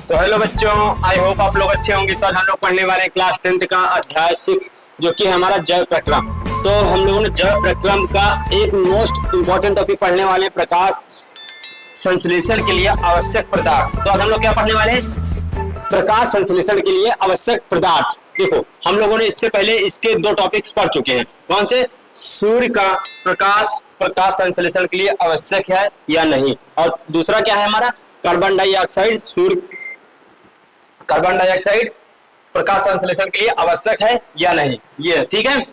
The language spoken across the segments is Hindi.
तो हेलो बच्चों, आई होप आप लोग अच्छे होंगे। तो आज हम लोग पढ़ने वाले हैं क्लास 10th का अध्याय 6, जो कि है हमारा जैव प्रक्रम। तो हम लोगों ने जैव प्रक्रम का एक मोस्ट इंपॉर्टेंट टॉपिक पढ़ने वाले हैं, प्रकाश संश्लेषण के लिए आवश्यक पदार्थ। तो आज हम लोग क्या पढ़ने वाले हैं? प्रकाश संश्लेषण के लिए आवश्यक पदार्थ। देखो, हम लोगों ने इससे पहले इसके दो टॉपिक्स पढ़ चुके हैं। कौन से? सूर्य का प्रकाश प्रकाश संश्लेषण के लिए आवश्यक है या नहीं, और दूसरा क्या है हमारा? Carbon dioxide. सूर्य कार्बन डाइऑक्साइड प्रकाश संश्लेषण के लिए आवश्यक है या नहीं, ये ठीक है।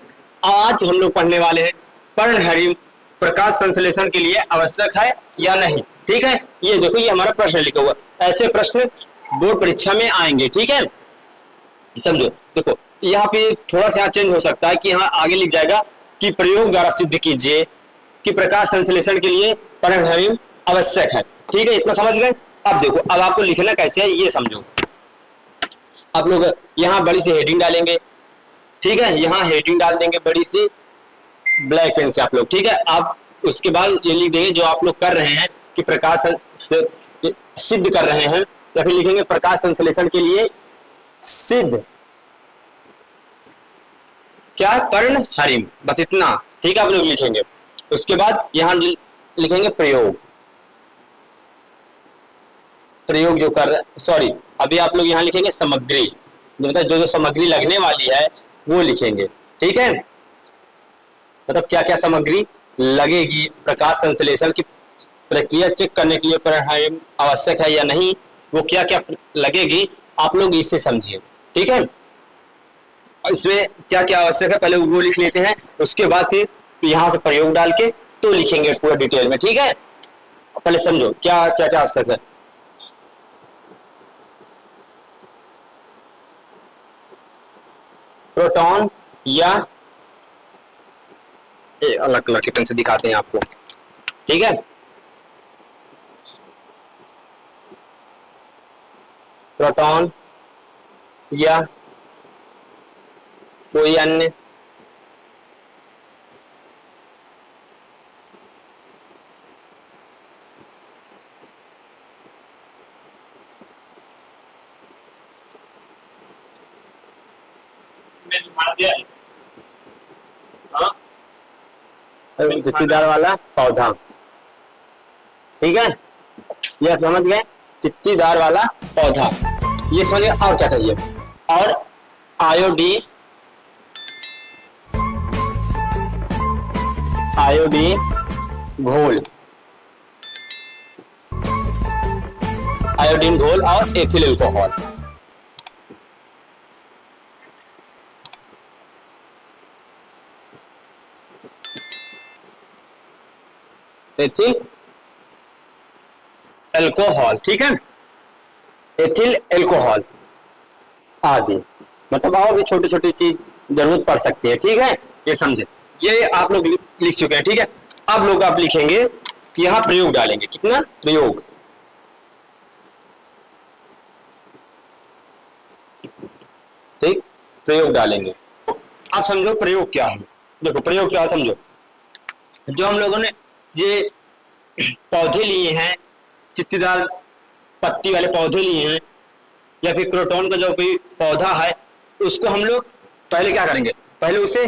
आज हम लोग पढ़ने वाले हैं पर्णहरित प्रकाश संश्लेषण के लिए आवश्यक है या नहीं, ठीक है। ये देखो, ये हमारा प्रश्न लिखा हुआ। ऐसे प्रश्न बोर्ड परीक्षा में आएंगे, ठीक है। समझो, देखो यहाँ पे थोड़ा सा चेंज हो सकता है कि यहाँ आगे लिख जाएगा कि प्रयोग द्वारा सिद्ध कीजिए कि प्रकाश संश्लेषण के लिए पर्णहरित आवश्यक है, ठीक है। इतना समझ गए। अब देखो, अब आपको लिखना कैसे है ये समझो। आप लोग यहाँ बड़ी सी हेडिंग डालेंगे, ठीक है। यहाँ हेडिंग डाल देंगे बड़ी सी ब्लैक पेन से आप लोग, ठीक है। आप उसके बाद ये लिख देंगे जो आप लोग कर रहे हैं कि प्रकाश सिद्ध कर रहे हैं, या फिर लिखेंगे प्रकाश संश्लेषण के लिए सिद्ध क्या पर्णहरित, बस इतना, ठीक है। आप लोग लिखेंगे। उसके बाद यहाँ लिखेंगे प्रयोग। प्रयोग जो कर सॉरी अभी आप लोग यहाँ लिखेंगे सामग्री, जो मतलब जो जो सामग्री लगने वाली है वो लिखेंगे, ठीक है। मतलब क्या क्या सामग्री लगेगी प्रकाश संश्लेषण की प्रक्रिया चेक करने के लिए पर्णहरित आवश्यक है या नहीं, वो क्या क्या लगेगी आप लोग इससे समझिए, ठीक है। इसमें क्या क्या आवश्यक है पहले वो लिख लेते हैं, उसके बाद फिर यहाँ से प्रयोग डाल के तो लिखेंगे पूरा डिटेल में, ठीक है। पहले समझो क्या क्या क्या आवश्यक है। प्रोटॉन या अलग कलर के पेन से दिखाते हैं आपको, ठीक है। प्रोटॉन या कोई अन्य चित्तीदार वाला पौधा, ठीक है। यह समझ गए, चित्तीदार वाला पौधा, ये समझ गए। और क्या चाहिए? और आयोडीन आयोडीन घोल, आयोडीन घोल और एथिल अल्कोहल। एथिल अल्कोहल, ठीक है। एथिल अल्कोहल आदि, मतलब और भी छोटी छोटी चीज जरूरत पड़ सकती है, ठीक है। ये समझे, ये आप लोग लिख चुके हैं, ठीक है। अब लोग आप लिखेंगे कि यहाँ प्रयोग डालेंगे, कितना प्रयोग, ठीक, प्रयोग डालेंगे। आप समझो प्रयोग क्या है। देखो प्रयोग क्या है समझो। जो हम लोगों ने ये पौधे लिए हैं, चित्तीदार पत्ती वाले पौधे लिए हैं, या फिर क्रोटॉन का जो कोई पौधा है, उसको हम लोग पहले क्या करेंगे? पहले उसे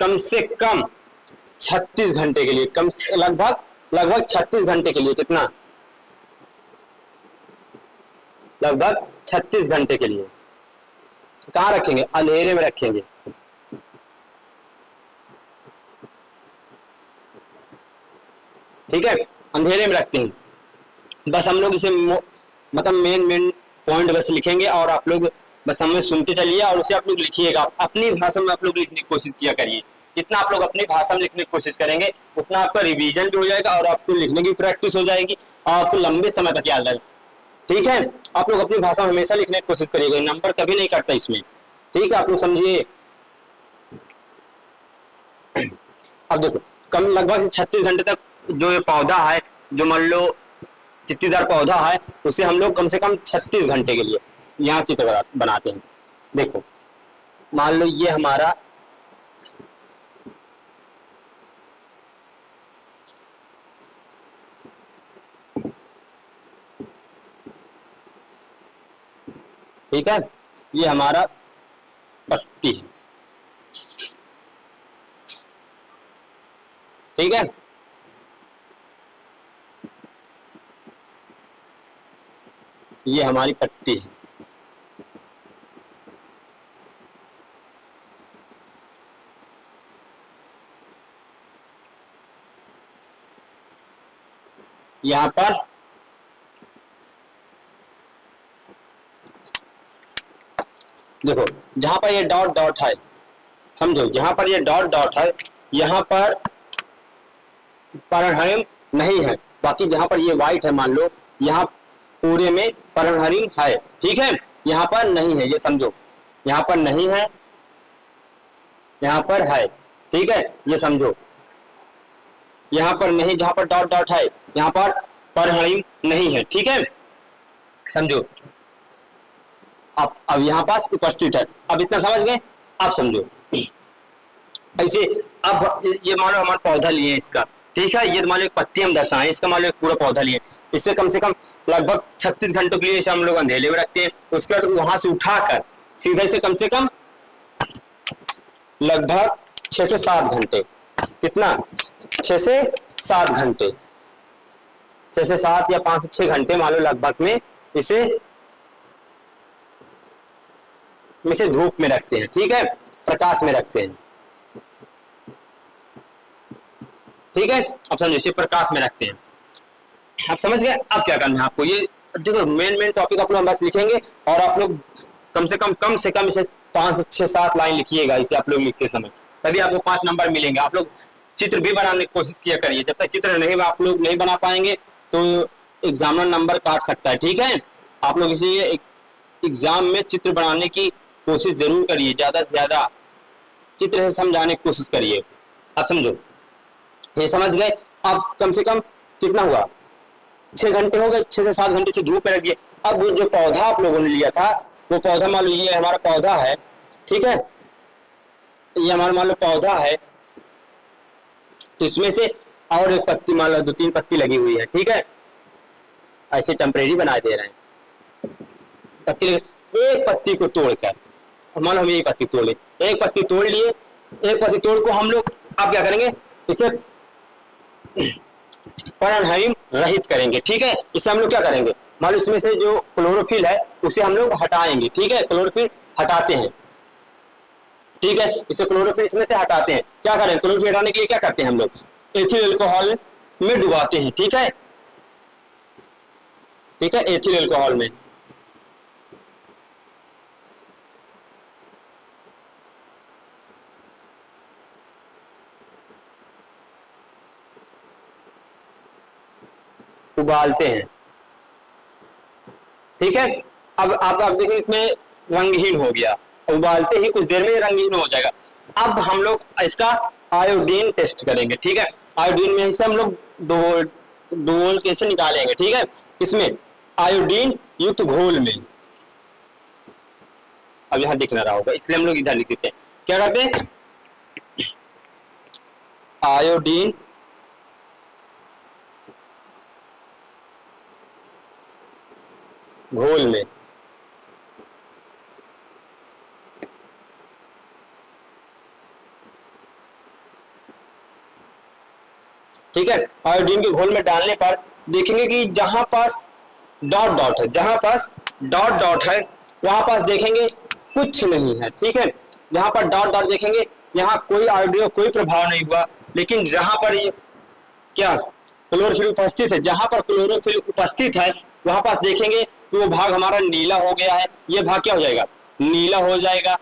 कम से कम 36 घंटे के लिए, कम लगभग लगभग 36 घंटे के लिए, कितना? लगभग 36 घंटे के लिए कहाँ रखेंगे? अंधेरे में रखेंगे, ठीक है। अंधेरे में रखते हैं। बस हम लोग इसे मतलब मेन मेन पॉइंट बस लिखेंगे, और आप लोग बस हमें सुनते चलिए और उसे आप लोग लिखिएगा। अपनी भाषा में आप लोग लिखने की कोशिश किया करिए। जितना आप लोग अपनी भाषा में लिखने की कोशिश करेंगे, उतना आपका रिवीजन भी हो जाएगा और आपको लिखने की प्रैक्टिस हो जाएगी, और आपको लंबे समय तक याद रहेगा, ठीक है। आप लोग अपनी भाषा में हमेशा लिखने की कोशिश करिएगा, नंबर कभी नहीं कटता इसमें, ठीक है। आप लोग समझिए। अब देखो, कम लगभग 36 घंटे तक जो ये पौधा है, जो मान लो चित्तीदार पौधा है, उसे हम लोग कम से कम 36 घंटे के लिए यहाँ चित्र बनाते हैं। देखो, मान लो ये हमारा ठीक है, ये हमारा पत्ती है, ठीक है। ये हमारी पत्ती है। यहां पर देखो, जहां पर ये डॉट डॉट है, समझो, जहां पर ये डॉट डॉट है, यहां पर परागहरिम नहीं है। बाकी जहां पर ये व्हाइट है, मान लो यहाँ पूरे में परागहरिम है, ठीक है। यहाँ पर नहीं है, ये समझो, यहाँ पर नहीं है, यहाँ पर है, ठीक है, ये समझो। यहाँ पर नहीं, जहां पर डॉट डॉट है, यहाँ पर परागहरिम नहीं है, ठीक है, समझो। अब यहाँ पास उपस्थित है। अब इतना समझ गए, अब समझो ऐसे। अब ये मान लो हमारा पौधा लिए इसका, ठीक है, ये मान लो एक पत्ती हम दर्शाएं, इसका मान लो एक पूरा पौधा लिए, इससे कम से कम लगभग 36 घंटों के लिए इसे हम लोग अंधेरे में रखते हैं। उसके बाद वहां से उठाकर सीधे से कम लगभग 6 से 7 घंटे, कितना, 6 से 7 घंटे, 6 से 7 या 5 से 6 घंटे मान लो लगभग में इसे धूप में रखते हैं, ठीक है, प्रकाश में रखते हैं, ठीक है। अब समझो, इसे प्रकाश में रखते हैं। आप समझ गए। अब क्या करना है आपको, ये देखो मेन टॉपिक आप लोग बस लिखेंगे, और आप लोग कम से कम इसे 5 से 6 7 लाइन लिखिएगा इसे आप लोग लिखते समय, तभी आपको 5 नंबर मिलेंगे। आप लोग चित्र भी बनाने की कोशिश किया करिए, जब तक चित्र नहीं आप लोग नहीं बना पाएंगे तो एग्जामिनर नंबर काट सकता है, ठीक है। आप लोग इसे एग्जाम में चित्र बनाने की कोशिश जरूर करिए, ज्यादा से ज्यादा चित्र से समझाने की कोशिश करिए। अब समझो, ये समझ गए। अब कम से कम कितना हुआ, 6 घंटे हो गए, 6 से 7 घंटे से धूप में रख दिए। अब वो जो पौधा आप लोगों ने लिया था, वो पौधा मान लो ये हमारा पौधा है, ठीक है, ये हमारा मान लो पौधा है, तो इसमें से और एक पत्ती मान लो 2-3 पत्ती लगी हुई है, ठीक है, ऐसे टेम्परेरी बना दे रहे हैं। पत्ती, एक पत्ती को तोड़कर, मान लो हम एक पत्ती तोड़ ले, एक पत्ती तोड़ लिए, एक पत्ती तोड़ को हम लोग अब क्या करेंगे, इसे परागहरिम रहित करेंगे, ठीक है। इससे हम लोग क्या करेंगे, मान लो इसमें से जो क्लोरोफिल है उसे हम लोग हटाएंगे, ठीक है, क्लोरोफिल हटाते हैं, ठीक है, इसे क्लोरोफिल इसमें से हटाते हैं। क्या करें, क्लोरोफिल हटाने के लिए क्या करते हैं हम लोग, एथिल अल्कोहल में डुबाते हैं, ठीक है, ठीक है, एथिल अल्कोहल में। उबालते हैं, ठीक है। अब आप देखिए इसमें रंगहीन हो गया, उबालते ही कुछ देर में रंगहीन हो जाएगा। अब हम लोग इसका आयोडीन टेस्ट करेंगे, ठीक है। आयोडीन में से हम लोग डोल कैसे निकालेंगे, ठीक है, इसमें आयोडीन युक्त घोल में। अब यहां दिख ना रहा होगा इसलिए हम लोग इधर लिख देते हैं। क्या करते हैं, आयोडीन घोल में, ठीक है। आयोडीन के घोल में डालने पर देखेंगे कि जहां पास डॉट डॉट है, जहां पास डॉट डॉट है वहां पास देखेंगे कुछ नहीं है, ठीक है। जहां पर डॉट डॉट देखेंगे यहाँ कोई आयोडीन कोई प्रभाव नहीं हुआ, लेकिन जहां पर ये क्या क्लोरोफिल उपस्थित है, जहां पर क्लोरोफिल उपस्थित है वहां पास देखेंगे कि वो भाग हमारा नीला हो गया है। ये भाग क्या हो जाएगा, नीला हो जाएगा,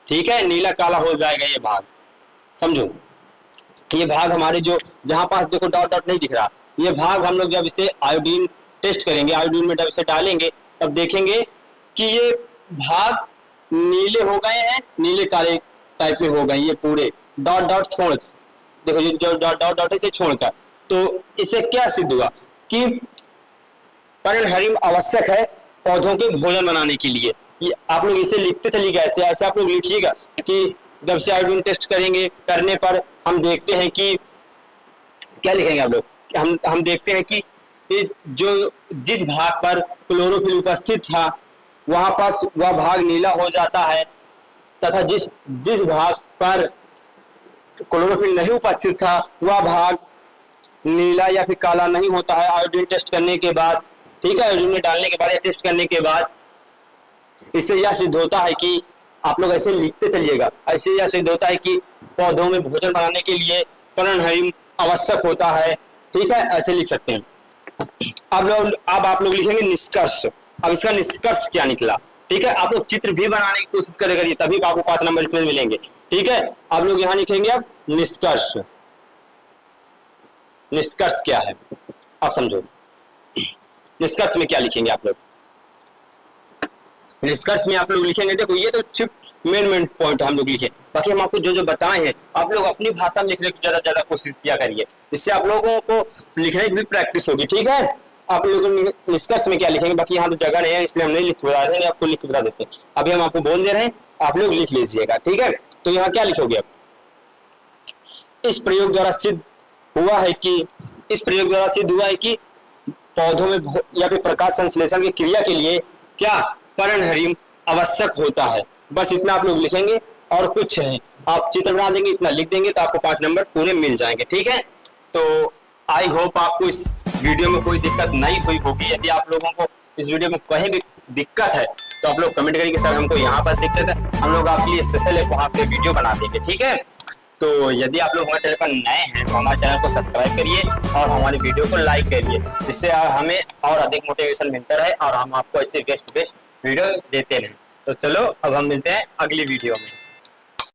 ठीक है, नीला काला हो जाएगा ये भाग, समझो। ये भाग हमारे जो जहां पास देखो डॉट डॉट नहीं दिख रहा, ये भाग हम लोग जब इसे आयोडीन टेस्ट करेंगे, आयोडीन में जब इसे डालेंगे तब देखेंगे कि ये भाग नीले हो गए हैं, नीले काले टाइप में हो गए, ये पूरे डॉट डॉट छोड़, देखो ये जो डॉट डॉट डॉट इसे छोड़कर, तो इसे क्या सिद्ध हुआ कि परागहरिम आवश्यक है पौधों के भोजन बनाने के लिए। ये आप लोग इसे लिखते चलिएगा, ऐसे ऐसे आप लोग लिखिएगा कि जब से आयोडीन टेस्ट करेंगे, करने पर हम देखते हैं कि क्या लिखेंगे आप लोग, हम देखते हैं कि जो जिस भाग पर क्लोरोफिल उपस्थित था वहां पास वह भाग नीला हो जाता है, तथा जिस जिस भाग पर क्लोरोफिल नहीं उपस्थित था वह भाग नीला या फिर काला नहीं होता है। आयोडीन टेस्ट करने के बाद, ठीक है, आयोडीन में डालने के बाद या टेस्ट करने के बाद इससे यह सिद्ध होता है कि आप लोग ऐसे लिखते चलिएगा, ऐसे यह सिद्ध होता है कि पौधों में भोजन बनाने के लिए पर्णहरिम आवश्यक होता है। ठीक है, ऐसे लिख सकते हैं। अब आप लोग लिखेंगे निष्कर्ष। अब इसका निष्कर्ष क्या निकला, ठीक है, आप लोग चित्र भी बनाने की कोशिश करेंगे तभी आपको 5 नंबर इसमें मिलेंगे। ठीक है, आप लोग यहाँ लिखेंगे अब निष्कर्ष। निष्कर्ष क्या है आप समझो। निष्कर्ष में क्या लिखेंगे आप लोग? निष्कर्ष में आप लोग लिखेंगे, देखो ये तो मेन पॉइंट हम लोग लिखे, बाकी हम आपको जो जो बताए हैं आप लोग अपनी भाषा में लिखने की ज्यादा कोशिश किया करिए, इससे आप लोगों को लिखने की भी प्रैक्टिस होगी। ठीक है, आप लोग निष्कर्ष में क्या लिखेंगे, बाकी यहाँ तो जगह नहीं है इसलिए हम नहीं लिख बता रहे हैं, आपको लिख के बता देते हैं। अभी हम आपको बोल दे रहे हैं, आप लोग लिख लीजिएगा। ठीक है, तो यहाँ क्या लिखोगे आप? इस प्रयोग द्वारा सिद्ध हुआ है कि पौधों में या फिर प्रकाश संश्लेषण की क्रिया के लिए क्या पर्णहरिम आवश्यक होता है। बस इतना आप लोग लिखेंगे और कुछ नहीं, आप चित्र बना देंगे, इतना लिख देंगे तो आपको 5 नंबर पूरे मिल जाएंगे। ठीक है, तो आई होप आपको इस वीडियो में कोई दिक्कत नहीं हुई होगी। यदि आप लोगों को इस वीडियो में कहीं भी दिक्कत है तो आप लोग कमेंट करिए कि सर हमको यहाँ पर दिक्कत है, हम लोग आपके लिए स्पेशल एक वहाँ पे वीडियो बना देंगे। ठीक है, तो यदि आप लोग हमारे चैनल पर नए हैं तो हमारे चैनल को सब्सक्राइब करिए और हमारी वीडियो को लाइक करिए, जिससे हमें और अधिक मोटिवेशन मिलता रहे और हम आपको ऐसे बेस्ट वीडियो देते रहें। तो चलो अब हम मिलते हैं अगली वीडियो में।